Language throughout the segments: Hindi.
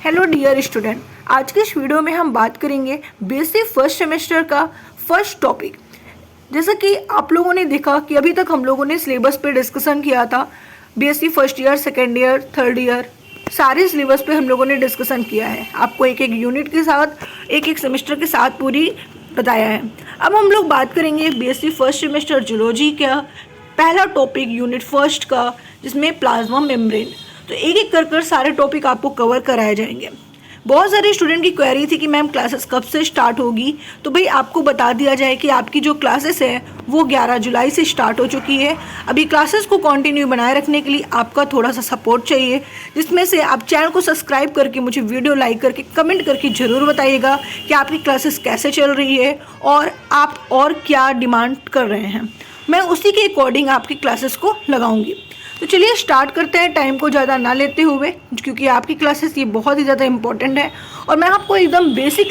हेलो डियर स्टूडेंट, आज के इस वीडियो में हम बात करेंगे बीएससी फर्स्ट सेमेस्टर का फर्स्ट टॉपिक। जैसा कि आप लोगों ने देखा कि अभी तक हम लोगों ने सिलेबस पे डिस्कशन किया था। BSc first year, second year, third year, सारे सिलेबस पे हम लोगों ने डिस्कशन किया है। आपको एक एक यूनिट के साथ, एक एक सेमेस्टर के साथ पूरी बताया है। अब हम लोग बात करेंगे बीएससी फर्स्ट सेमेस्टर जूलॉजी का पहला टॉपिक यूनिट फर्स्ट का, जिसमें प्लाज्मा मेम्ब्रेन। तो एक एक कर सारे टॉपिक आपको कवर कराए जाएंगे। बहुत सारे स्टूडेंट की क्वेरी थी कि मैम क्लासेस कब से स्टार्ट होगी, तो भाई आपको बता दिया जाए कि आपकी जो क्लासेस है वो 11 जुलाई से स्टार्ट हो चुकी है। अभी क्लासेस को कंटिन्यू बनाए रखने के लिए आपका थोड़ा सा सपोर्ट चाहिए, जिसमें से आप चैनल को सब्सक्राइब करके मुझे वीडियो लाइक करके कमेंट करके ज़रूर बताइएगा कि आपकी क्लासेस कैसे चल रही है और आप और क्या डिमांड कर रहे हैं। मैं उसी के अकॉर्डिंग आपकी क्लासेस को लगाऊंगी। तो चलिए स्टार्ट करते हैं, टाइम को ज़्यादा ना लेते हुए, क्योंकि आपकी क्लासेस ये बहुत ही ज़्यादा इंपॉर्टेंट है और मैं आपको एकदम बेसिक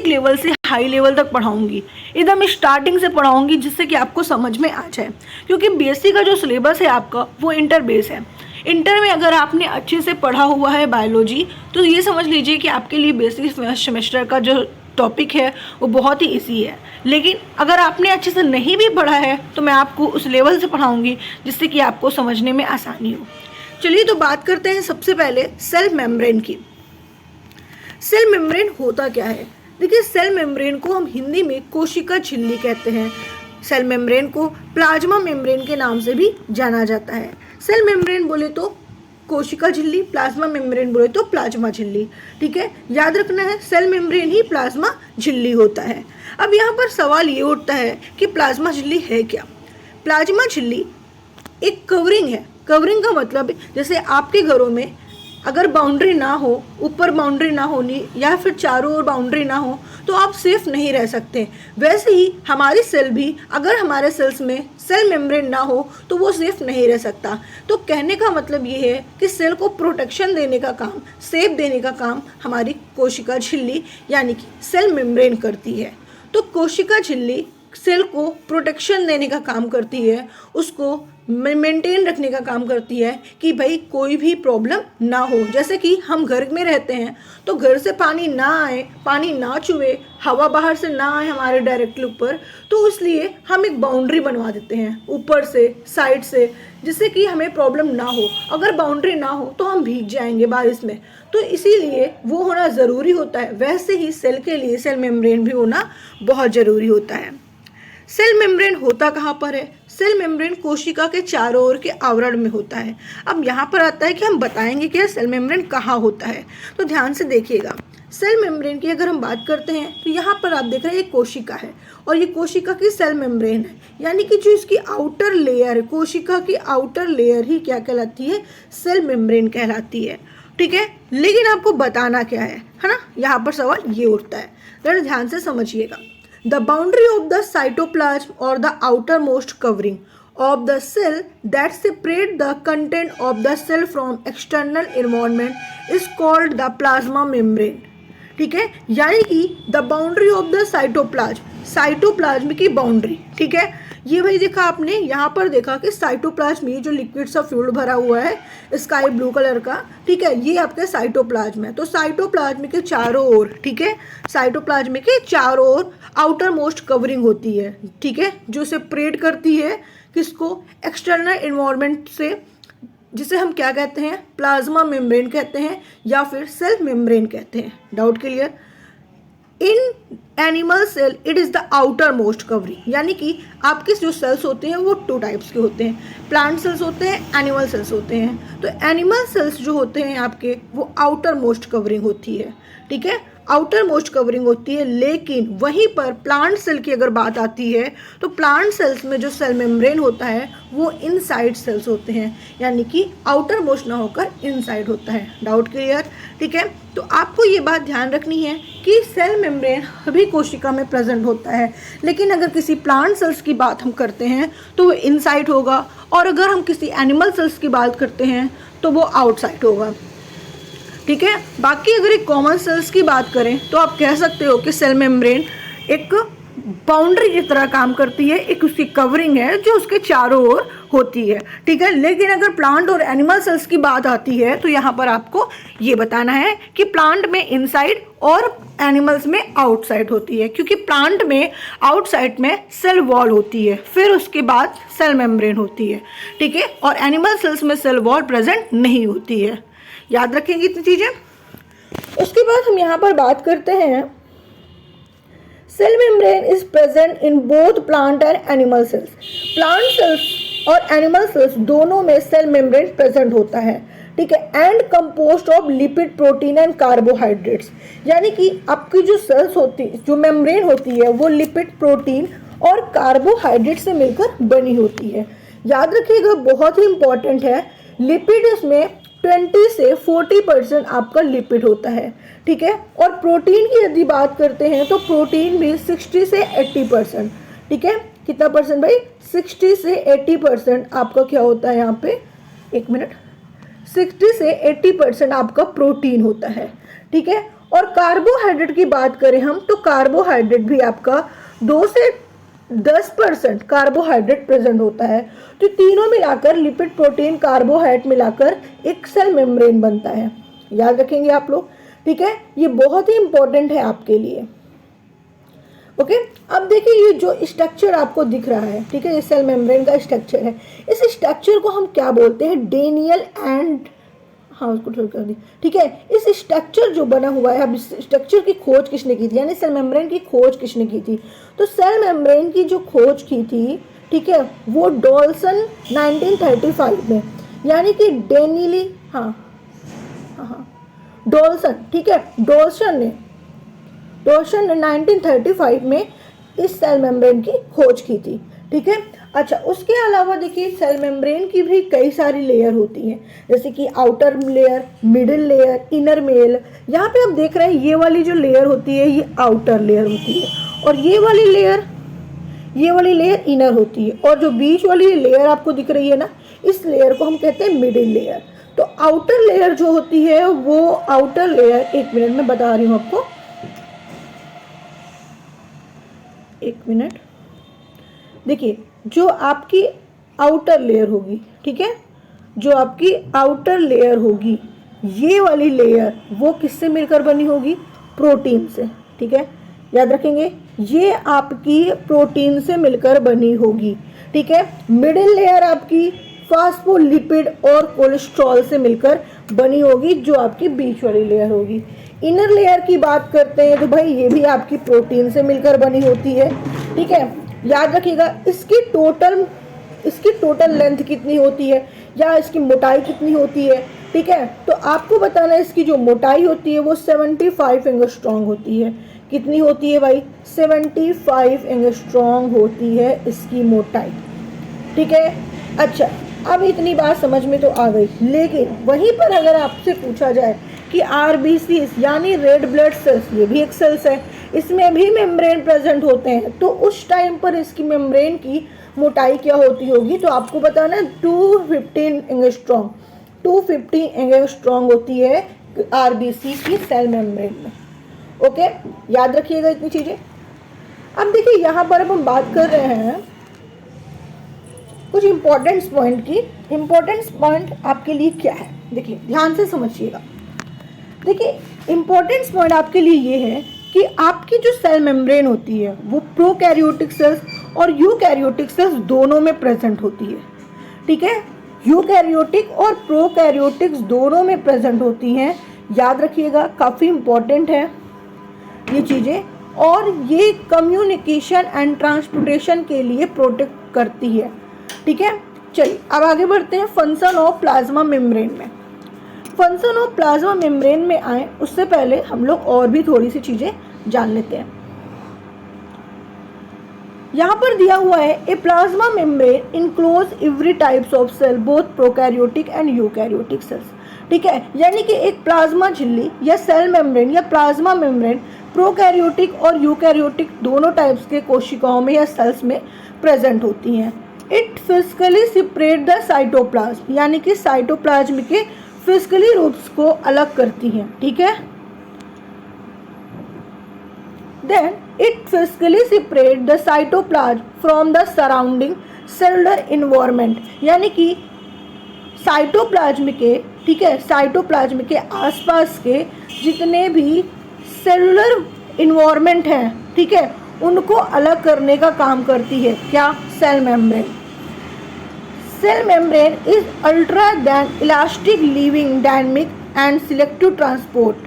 लेवल से हाई लेवल तक पढ़ाऊंगी। एकदम स्टार्टिंग से पढ़ाऊंगी जिससे कि आपको समझ में आ जाए, क्योंकि बीएससी का जो सिलेबस है आपका वो इंटर बेस है। इंटर में अगर आपने अच्छे से पढ़ा हुआ है बायोलॉजी, तो ये समझ लीजिए कि आपके लिए बेसिक सेमेस्टर का जो टॉपिक है वो बहुत ही इजी है। लेकिन अगर आपने अच्छे से नहीं भी पढ़ा है तो मैं आपको उस लेवल से पढ़ाऊंगी जिससे कि आपको समझने में आसानी हो। चलिए तो बात करते हैं सबसे पहले सेल मेम्ब्रेन की। सेल मेम्ब्रेन होता क्या है? देखिए, सेल मेम्ब्रेन को हम हिंदी में कोशिका झिल्ली कहते हैं। सेल मेम्ब्रेन को प्लाज्मा मेम्ब्रेन के नाम से भी जाना जाता है। सेल मेम्ब्रेन बोले तो कोशिका झिल्ली, प्लाज्मा मेम्ब्रेन बोले तो प्लाज्मा झिल्ली। ठीक है, याद रखना है, सेल मेम्ब्रेन ही प्लाज्मा झिल्ली होता है। अब यहाँ पर सवाल ये उठता है कि प्लाज्मा झिल्ली है क्या? प्लाज्मा झिल्ली एक कवरिंग है। कवरिंग का मतलब जैसे आपके घरों में अगर बाउंड्री ना हो, ऊपर बाउंड्री ना होनी या फिर चारों ओर बाउंड्री ना हो, तो आप सेफ नहीं रह सकते। वैसे ही हमारी सेल भी, अगर हमारे सेल्स में सेल मेम्ब्रेन ना हो तो वो सेफ नहीं रह सकता। तो कहने का मतलब ये है कि सेल को प्रोटेक्शन देने का काम, सेफ देने का काम हमारी कोशिका झिल्ली यानी कि सेल मेम्ब्रेन करती है। तो कोशिका झिल्ली सेल को प्रोटेक्शन देने का काम करती है, उसको मेंटेन रखने का काम करती है कि भाई कोई भी प्रॉब्लम ना हो। जैसे कि हम घर में रहते हैं तो घर से पानी ना आए, पानी ना चुए, हवा बाहर से ना आए हमारे डायरेक्टली ऊपर, तो इसलिए हम एक बाउंड्री बनवा देते हैं ऊपर से, साइड से, जिससे कि हमें प्रॉब्लम ना हो। अगर बाउंड्री ना हो तो हम भीग जाएंगे बारिश में, तो इसीलिए वो होना ज़रूरी होता है। वैसे ही सेल के लिए सेल मेम्ब्रेन भी होना बहुत ज़रूरी होता है। सेल मेम्ब्रेन होता कहाँ पर है? सेल मेम्ब्रेन कोशिका के चारों ओर के आवरण में होता है। अब यहाँ पर आता है कि हम बताएंगे कि सेल मेम्ब्रेन कहाँ होता है, तो ध्यान से देखिएगा। सेल मेम्ब्रेन की अगर हम बात करते हैं तो यहाँ पर आप देख रहे हैं ये कोशिका है और ये कोशिका की सेल मेम्ब्रेन है, यानी कि जो इसकी आउटर लेयर है, कोशिका की आउटर लेयर ही क्या कहलाती है? सेल मेम्ब्रेन कहलाती है। ठीक है, लेकिन आपको बताना क्या है ना? यहाँ पर सवाल ये उठता है, जरा ध्यान से समझिएगा। The boundary of the cytoplasm or the outermost covering of the cell that separate the content of the cell from external environment is called the plasma membrane। ठीक है, यानी कि the boundary of the cytoplasm, cytoplasm की बाउंड्री। ठीक है, ये भाई देखा आपने, यहाँ पर देखा कि साइटोप्लाज्म, ये जो लिक्विड सा फ्लूइड भरा हुआ है स्काई ब्लू कलर का, ठीक है, ये आपके साइटोप्लाज्म है। तो साइटोप्लाज्म के चारों ओर, ठीक है, साइटोप्लाज्म के चारों ओर आउटर मोस्ट कवरिंग होती है। ठीक है, जो सेपरेट करती है किसको? एक्सटर्नल एनवायरनमेंट से, जिसे हम क्या कहते हैं? प्लाज्मा मेम्ब्रेन कहते हैं या फिर सेल मेम्ब्रेन कहते हैं। Doubt clear? In animal cell it is the outermost covering, यानी कि आपके जो सेल्स होते हैं वो 2 टाइप्स के होते हैं, प्लांट सेल्स होते हैं, एनिमल सेल्स होते हैं। तो एनिमल सेल्स जो होते हैं आपके, वो आउटर मोस्ट कवरिंग होती है। ठीक है, आउटर मोस्ट कवरिंग होती है। लेकिन वहीं पर प्लांट सेल की अगर बात आती है तो प्लांट सेल्स में जो सेल मेम्ब्रेन होता है वो इनसाइड सेल्स होते हैं, यानी कि आउटर मोस्ट ना होकर इनसाइड होता है। Doubt clear? ठीक है, तो आपको ये बात ध्यान रखनी है कि सेल मेम्ब्रेन सभी कोशिका में प्रेजेंट होता है, लेकिन अगर किसी प्लांट सेल्स की बात हम करते हैं तो वो इनसाइड होगा, और अगर हम किसी एनिमल सेल्स की बात करते हैं तो वो आउटसाइड होगा। ठीक है, बाकी अगर एक कॉमन सेल्स की बात करें तो आप कह सकते हो कि सेल मेम्ब्रेन एक बाउंड्री की तरह काम करती है, एक उसकी कवरिंग है जो उसके चारों ओर होती है, ठीक है। लेकिन अगर प्लांट और एनिमल सेल्स की बात आती है तो यहाँ पर आपको ये बताना है कि प्लांट में इनसाइड और एनिमल्स में आउटसाइड होती है, क्योंकि प्लांट में आउटसाइड में सेल वॉल होती है, फिर उसके बाद सेल मेम्ब्रेन होती है, ठीक है, और एनिमल सेल्स में सेल वॉल प्रेजेंट नहीं होती है। याद रखेंगे इतनी चीज़ें। उसके बाद हम यहाँ पर बात करते हैं cell membrane is present in both plant and animal cells. Plant cells और एनिमल सेल्स दोनों में सेल मेम्ब्रेन प्रेजेंट होता है, ठीक है, and compost of lipid, protein and carbohydrates. यानी कि आपकी जो सेल्स होती, जो मेम्ब्रेन होती है वो लिपिड, प्रोटीन और कार्बोहाइड्रेट से मिलकर बनी होती है। याद रखिएगा, बहुत ही इंपॉर्टेंट है, लिपिड इसमें 20 से 40% आपका लिपिड होता है, ठीक है, और प्रोटीन की यदि बात करते हैं तो प्रोटीन भी 60 से 80%, ठीक है, कितना परसेंट भाई, 60 से 80% आपका क्या होता है यहाँ पे, 1 मिनट, 60 से 80% आपका प्रोटीन होता है, ठीक है। और कार्बोहाइड्रेट की बात करें हम तो कार्बोहाइड्रेट भी आपका 2 से 10% कार्बोहाइड्रेट प्रेजेंट होता है। तो तीनों मिलाकर लिपिड, प्रोटीन, कार्बोहाइड्रेट मिलाकर एक सेल मेम्ब्रेन बनता है। याद रखेंगे आप लोग, ठीक है, ये बहुत ही इंपॉर्टेंट है आपके लिए। ओके, अब देखिए ये जो स्ट्रक्चर आपको दिख रहा है, ठीक है, ये सेल मेम्ब्रेन का स्ट्रक्चर है। इस स्ट्रक्चर को हम क्या बोलते हैं, डेनियल एंड, हाँ उसको छोड़ कर दी, ठीक है। इस स्ट्रक्चर जो बना हुआ है, अब इस स्ट्रक्चर की खोज किसने की थी, यानी सेल मेम्ब्रेन की खोज किसने की थी, तो सेल मेम्ब्रेन की जो खोज की थी, ठीक है, वो डॉल्सन 1935 में, यानी कि डेनिली, हाँ डॉल्सन, ठीक है, डॉल्सन ने 1935 में इस सेल मेम्ब्रेन की खोज की थी, ठीक है। अच्छा, उसके अलावा देखिए सेल मेम्ब्रेन की भी कई सारी लेयर होती हैं, जैसे कि outer layer, middle layer, inner layer. यहाँ पे आप देख रहे हैं ये वाली जो लेयर होती है ये आउटर लेयर होती है, और ये वाली लेयर इनर होती है, और जो बीच वाली लेयर आपको दिख रही है ना, इस लेयर को हम कहते हैं मिडिल लेयर। तो आउटर लेयर जो होती है वो आउटर लेयर, 1 मिनट में बता रही हूँ आपको, 1 मिनट, देखिए जो आपकी आउटर लेयर होगी, ठीक है, जो आपकी आउटर लेयर होगी, ये वाली लेयर वो किससे मिलकर बनी होगी, प्रोटीन से, ठीक है। याद रखेंगे, ये आपकी प्रोटीन से मिलकर बनी होगी, ठीक है। मिडिल लेयर आपकी फास्फोलिपिड और कोलेस्ट्रॉल से मिलकर बनी होगी, जो आपकी बीच वाली लेयर होगी। इनर लेयर की बात करते हैं तो भाई ये भी आपकी प्रोटीन से मिलकर बनी होती है, ठीक है। याद रखिएगा, इसकी टोटल लेंथ कितनी होती है या इसकी मोटाई कितनी होती है, ठीक है, तो आपको बताना है इसकी जो मोटाई होती है वो 75 एंगस्ट्रॉन्ग होती है। कितनी होती है भाई, 75 एंगस्ट्रॉन्ग होती है इसकी मोटाई, ठीक है। अच्छा, अब इतनी बात समझ में तो आ गई, लेकिन वहीं पर अगर आपसे पूछा जाए कि आरबीसी यानी रेड ब्लड सेल्स, ये भी एक सेल्स है, इसमें भी मेम्ब्रेन प्रेजेंट होते हैं, तो उस टाइम पर इसकी मेम्ब्रेन की मोटाई क्या होती होगी, तो आपको बताना है 215 एंगस्ट्रॉन्ग, 250 एंगस्ट्रॉन्ग होती है आरबीसी की सेल मेम्ब्रेन में। ओके, याद रखिएगा इतनी चीज़ें। अब देखिए यहाँ पर अब हम बात कर रहे हैं कुछ इंपॉर्टेंट पॉइंट की। इंपॉर्टेंट पॉइंट आपके लिए क्या है, देखिए ध्यान से समझिएगा। देखिए इंपॉर्टेंट पॉइंट आपके लिए ये है कि आपकी जो सेल मेम्ब्रेन होती है वो प्रोकैरियोटिक सेल्स और यूकैरियोटिक सेल्स दोनों में प्रेजेंट होती है, ठीक है। यूकैरियोटिक और प्रोकैरियोटिक्स दोनों में प्रेजेंट होती हैं। याद रखिएगा, काफ़ी इंपॉर्टेंट है ये चीज़ें, और ये कम्युनिकेशन एंड ट्रांसपोर्टेशन के लिए प्रोटेक्ट करती है, ठीक है। चलिए अब आगे बढ़ते हैं फंक्शन ऑफ प्लाज्मा मेम्ब्रेन में। फंक्शन ऑफ प्लाज्मा मेम्ब्रेन में आए उससे पहले हम लोग और भी थोड़ी सी चीज़ें जान लेते हैं। यहाँ पर दिया हुआ है a plasma membrane enclose every types of cell both prokaryotic and eukaryotic cells, ठीक है। यानी कि एक प्लाज्मा झिल्ली या सेल मेम्ब्रेन या प्लाज्मा मेम्ब्रेन प्रोकैरियोटिक और यूकैरियोटिक दोनों टाइप्स के कोशिकाओं में या सेल्स में प्रेजेंट होती हैं। It physically separate the cytoplasm, यानी कि साइटोप्लाज्म के फिजिकली रूप्स को अलग करती हैं, ठीक है। Then it physically separate the cytoplasm from the surrounding cellular environment, यानी कि साइटोप्लाज्म के, ठीक है, साइटोप्लाज्म के आसपास के जितने भी सेलुलर इन्वायरमेंट हैं, ठीक है, उनको अलग करने का काम करती है क्या? Cell membrane. Cell membrane is ultra then elastic living dynamic and selective transport,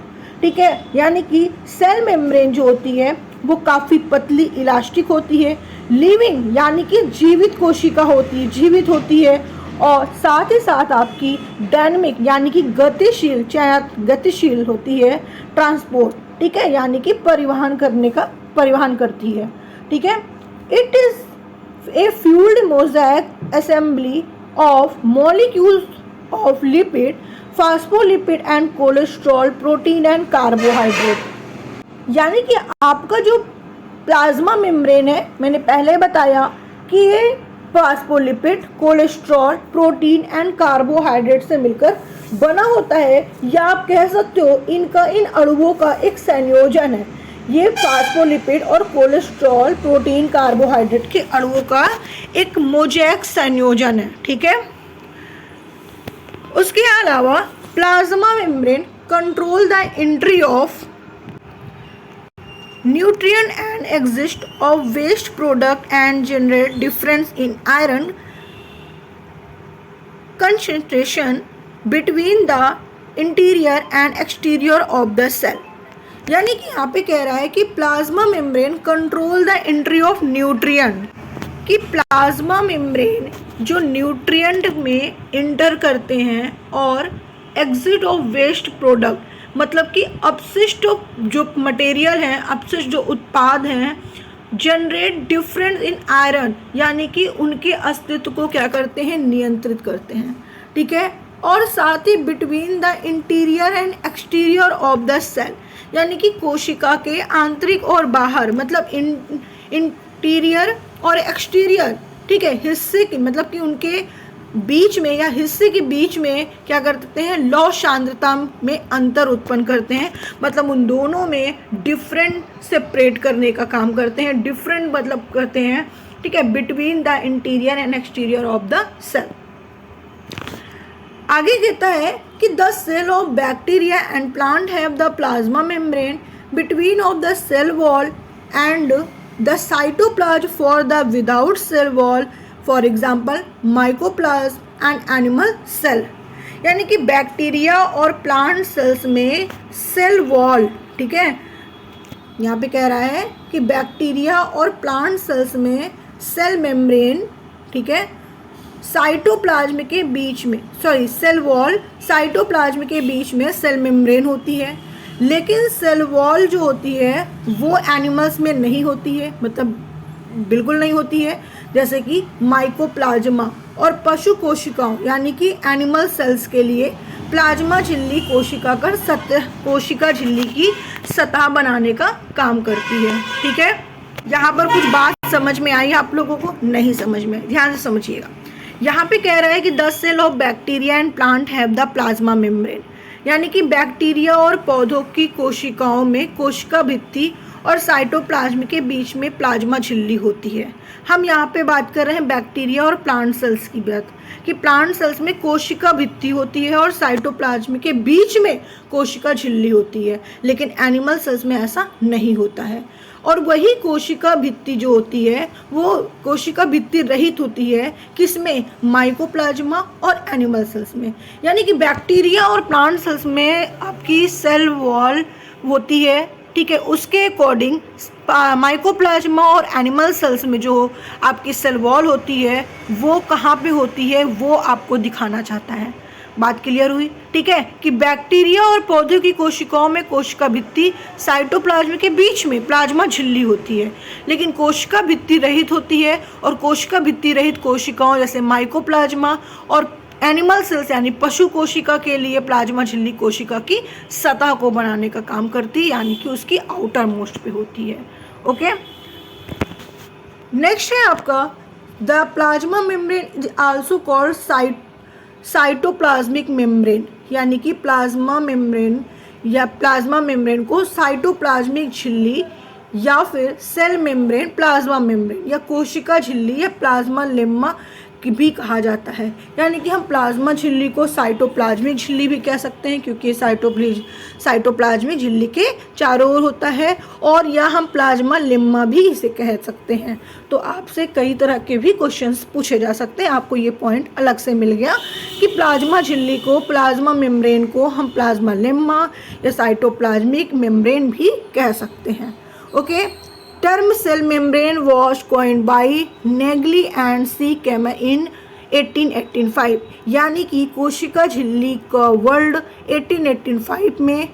ठीक है, यानी कि सेल मेम्ब्रेन जो होती है वो काफ़ी पतली इलास्टिक होती है, लिविंग यानी कि जीवित कोशिका होती है, जीवित होती है, और साथ ही साथ आपकी डायनेमिक यानी कि गतिशील, गतिशील होती है, ट्रांसपोर्ट, ठीक है, यानी कि परिवहन करती है, ठीक है। It is a fuelled mosaic assembly of molecules of lipid, phospholipid and cholesterol, protein and carbohydrate, यानी कि आपका जो प्लाज्मा मेम्ब्रेन है, मैंने पहले बताया कि ये phospholipid, cholesterol, protein and carbohydrate से मिलकर बना होता है, या आप कह सकते हो इनका, इन अणुओं का एक संयोजन है। ये फास्फोलिपिड और कोलेस्ट्रॉल, प्रोटीन, कार्बोहाइड्रेट के अणुओं का एक मोज़ेक संयोजन है, ठीक है। उसके अलावा plasma membrane control the entry of nutrient and exist of waste product and generate difference in iron concentration between the interior and exterior of the cell, यानी कि यहाँ पे कह रहा है कि plasma membrane control the entry of nutrient, कि प्लाज्मा मेम्ब्रेन जो न्यूट्रिएंट में इंटर करते हैं और एग्जिट ऑफ वेस्ट प्रोडक्ट, मतलब कि अपशिष्ट जो मटेरियल हैं, अपशिष्ट जो उत्पाद हैं, जनरेट डिफरेंस इन आयरन, यानी कि उनके अस्तित्व को क्या करते हैं? नियंत्रित करते हैं, ठीक है। और साथ ही between the interior and exterior of the cell, यानी कि कोशिका के आंतरिक और बाहर, मतलब इंटीरियर और एक्सटीरियर, ठीक है, हिस्से की, मतलब कि उनके बीच में या हिस्से के बीच में क्या करते हैं? लौ सांद्रता में अंतर उत्पन्न करते हैं, मतलब उन दोनों में डिफरेंट सेपरेट करने का काम करते हैं, डिफरेंट मतलब करते हैं, ठीक है, between the interior and exterior of the cell. आगे कहता है कि the cell of bacteria and plant have the plasma membrane between of the cell wall and the cytoplasm for the without cell wall, for example mycoplasm and animal cell, यानी कि बैक्टीरिया और प्लांट सेल्स में सेल वॉल, ठीक है, यहाँ पे कह रहा है कि बैक्टीरिया और प्लांट सेल्स में सेल मेम्ब्रेन, ठीक है, साइटोप्लाज्म के बीच में, सॉरी सेल वॉल साइटोप्लाज्म के बीच में सेल मेम्ब्रेन होती है, लेकिन सेल वॉल जो होती है वो एनिमल्स में नहीं होती है, मतलब बिल्कुल नहीं होती है, जैसे कि माइकोप्लाज्मा और पशु कोशिकाओं यानी कि एनिमल सेल्स के लिए प्लाज्मा झिल्ली कोशिका झिल्ली की सतह बनाने का काम करती है, ठीक है। यहाँ पर कुछ बात समझ में आई आप लोगों को? नहीं समझ में, ध्यान से समझिएगा। यहाँ पे कह रहा है कि the cell of bacteria and plant have the plasma membrane, यानी कि बैक्टीरिया और पौधों की कोशिकाओं में कोशिका भित्ति और साइटोप्लाज्म के बीच में प्लाज्मा झिल्ली होती है। हम यहाँ पे बात कर रहे हैं बैक्टीरिया और प्लांट सेल्स की बात, कि प्लांट सेल्स में कोशिका भित्ति होती है और साइटोप्लाज्म के बीच में कोशिका झिल्ली होती है, लेकिन एनिमल सेल्स में ऐसा नहीं होता है। और वही कोशिका भित्ति जो होती है वो कोशिका भित्ति रहित होती है, किसमें? माइकोप्लाज्मा और एनिमल सेल्स में, यानी कि बैक्टीरिया और प्लांट सेल्स में आपकी सेल वॉल होती है, ठीक है, उसके अकॉर्डिंग माइकोप्लाज्मा और एनिमल सेल्स में जो आपकी सेल वॉल होती है वो कहाँ पे होती है वो आपको दिखाना चाहता है। बात क्लियर हुई? ठीक है, कि बैक्टीरिया और पौधों की कोशिकाओं में कोशिका भित्ति साइटोप्लाज्म के बीच में प्लाज्मा झिल्ली होती है, लेकिन कोशिका भित्ति रहित होती है, और कोशिका भित्ति रहित कोशिकाओं जैसे माइकोप्लाज्मा और एनिमल सेल्स यानी पशु कोशिका के लिए प्लाज्मा झिल्ली कोशिका की सतह को बनाने का काम करती है, यानी कि उसकी आउटर मोस्ट पे होती है। ओके, नेक्स्ट है आपका the plasma membrane is also called cytoplasmic membrane, यानी कि प्लाज्मा मेम्ब्रेन या प्लाज्मा मेम्ब्रेन को साइटोप्लाज्मिक झिल्ली या फिर सेल मेम्ब्रेन, प्लाज्मा मेम्ब्रेन, या कोशिका झिल्ली या प्लाज्मा लेम्मा की भी कहा जाता है। यानी कि हम प्लाज्मा झिल्ली को साइटोप्लाज्मिक झिल्ली भी कह सकते हैं, क्योंकि साइटोप्लाज्मिक झिल्ली के चारों ओर होता है, और या हम प्लाज्मा लेम्मा भी इसे कह सकते हैं। तो आपसे कई तरह के भी क्वेश्चंस पूछे जा सकते हैं। आपको ये पॉइंट अलग से मिल गया कि प्लाज्मा झिल्ली को, प्लाज्मा मेम्ब्रेन को हम प्लाज्मा लेम्मा या साइटोप्लाज्मिक मेम्ब्रेन भी कह सकते हैं। Okay, term cell membrane was coined by Naegeli and C. Kramer in 1885। यानी कि कोशिका झिल्ली का वर्ड 1885 में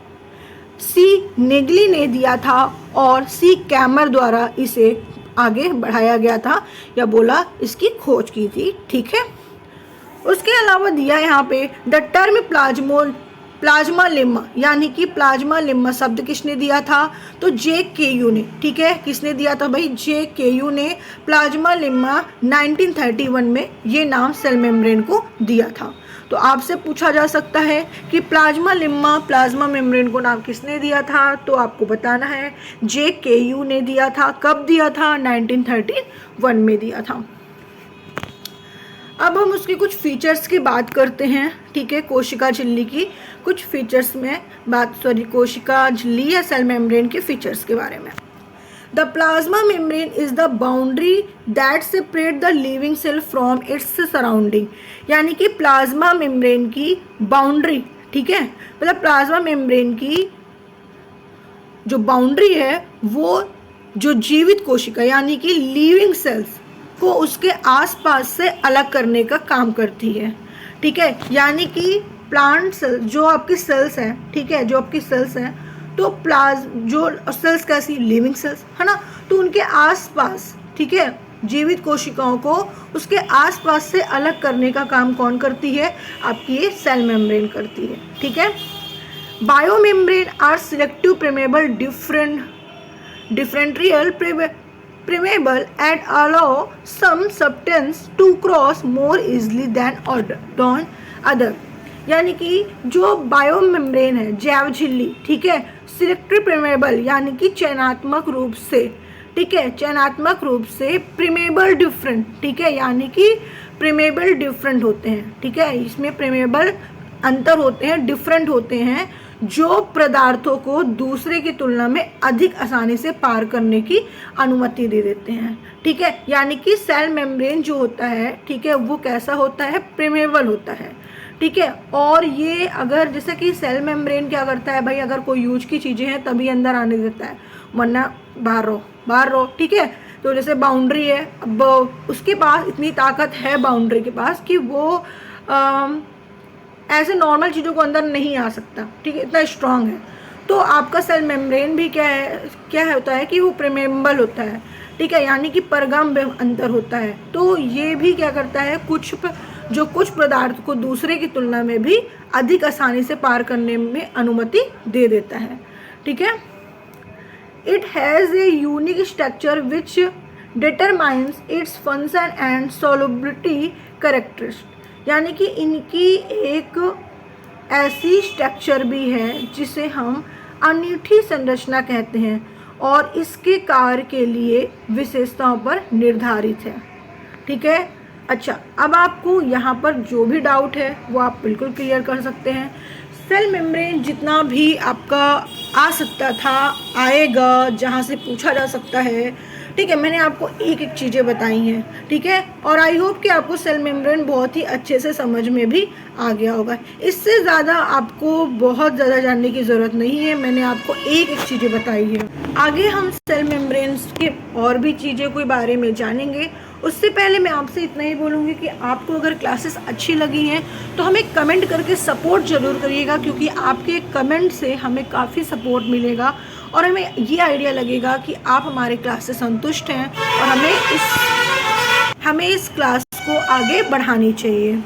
सी नेगली ने दिया था और सी कैमर द्वारा इसे आगे बढ़ाया गया था, या बोला इसकी खोज की थी। ठीक है, उसके अलावा दिया यहाँ पे द टर्म प्लाज्मा लेम्मा, यानी कि प्लाज्मा लेम्मा शब्द किसने दिया था? तो JKU ने। ठीक है, किसने दिया था भाई? JKU ने प्लाज्मा लेम्मा 1931 में ये नाम सेल मेम्ब्रेन को दिया था। तो आपसे पूछा जा सकता है कि प्लाज्मा लेम्मा, प्लाज्मा मेम्ब्रेन को नाम किसने दिया था? तो आपको बताना है JKU ने दिया था। कब दिया था? 1931 में दिया था। अब हम उसके कुछ फीचर्स की बात करते हैं। ठीक है, कोशिका झिल्ली की कुछ फीचर्स में कोशिका झिल्ली या सेल मेम्ब्रेन के फीचर्स के बारे में। The plasma membrane is the boundary that separate the living cell from its surrounding. यानी कि प्लाज्मा मेम्ब्रेन की बाउंड्री, ठीक है, मतलब प्लाज्मा मेम्ब्रेन की जो बाउंड्री है वो जो जीवित कोशिका यानी कि लिविंग सेल्स को उसके आसपास से अलग करने का काम करती है। ठीक है, यानी कि प्लांट सेल जो आपकी सेल्स हैं, ठीक है, जो आपकी सेल्स हैं, तो जो सेल्स कैसी? लिविंग सेल्स है ना, तो उनके आसपास, ठीक है, जीवित कोशिकाओं को उसके आसपास से अलग करने का काम कौन करती है? आपकी ये सेल मेम्ब्रेन करती है। ठीक है, biomembrane are selective permeable differential permeable and allow some substance to cross more easily than other। यानी कि जो बायो मेम्ब्रेन है, जैव झिल्ली, ठीक है, सिलेक्टिव परमेबल यानी कि चयनात्मक रूप से, ठीक है, चयनात्मक रूप से, परमेबल डिफरेंट, ठीक है, यानी कि परमेबल डिफरेंट होते हैं। ठीक है, इसमें परमेबल अंतर होते हैं, डिफरेंट होते हैं, जो पदार्थों को दूसरे की तुलना में अधिक आसानी से पार करने की अनुमति दे देते हैं। ठीक है, यानी कि सेल मेम्ब्रेन जो होता है, ठीक है, वो कैसा होता है? परमेबल होता है। ठीक है, और ये अगर जैसे कि सेल मेम्ब्रेन क्या करता है भाई, अगर कोई यूज की चीज़ें हैं तभी अंदर आने देता है, वरना बाहर रहो। ठीक है, तो जैसे बाउंड्री है, अब उसके पास इतनी ताकत है बाउंड्री के पास कि वो ऐसे नॉर्मल चीज़ों को अंदर नहीं आ सकता। ठीक है, इतना स्ट्रांग है। तो आपका सेल मेम्ब्रेन भी क्या होता है कि वो परमेबल होता है। ठीक है, यानी कि परगम अंतर होता है। तो ये भी क्या करता है, कुछ पदार्थ को दूसरे की तुलना में भी अधिक आसानी से पार करने में अनुमति दे देता है। ठीक है, it has a unique structure which determines its function and solubility characteristics. यानी कि इनकी एक ऐसी स्ट्रक्चर भी है जिसे हम अनूठी संरचना कहते हैं और इसके कार्य के लिए विशेषताओं पर निर्धारित है। ठीक है, अच्छा, अब आपको यहाँ पर जो भी डाउट है वो आप बिल्कुल क्लियर कर सकते हैं। सेल मेम्ब्रेन जितना भी आपका आ सकता था, आएगा, जहाँ से पूछा जा सकता है, ठीक है, मैंने आपको एक एक चीज़ें बताई हैं। ठीक है, और आई होप कि आपको सेल मेम्ब्रेन बहुत ही अच्छे से समझ में भी आ गया होगा। इससे ज़्यादा आपको बहुत ज़्यादा जानने की ज़रूरत नहीं है, मैंने आपको एक एक चीज़ें बताई है। आगे हम सेल मेम्ब्रेन्स के और भी चीज़ें के बारे में जानेंगे। उससे पहले मैं आपसे इतना ही बोलूँगी कि आपको अगर क्लासेस अच्छी लगी हैं तो हमें कमेंट करके सपोर्ट ज़रूर करिएगा, क्योंकि आपके कमेंट से हमें काफ़ी सपोर्ट मिलेगा और हमें ये आइडिया लगेगा कि आप हमारे क्लास से संतुष्ट हैं और हमें इस क्लास को आगे बढ़ानी चाहिए।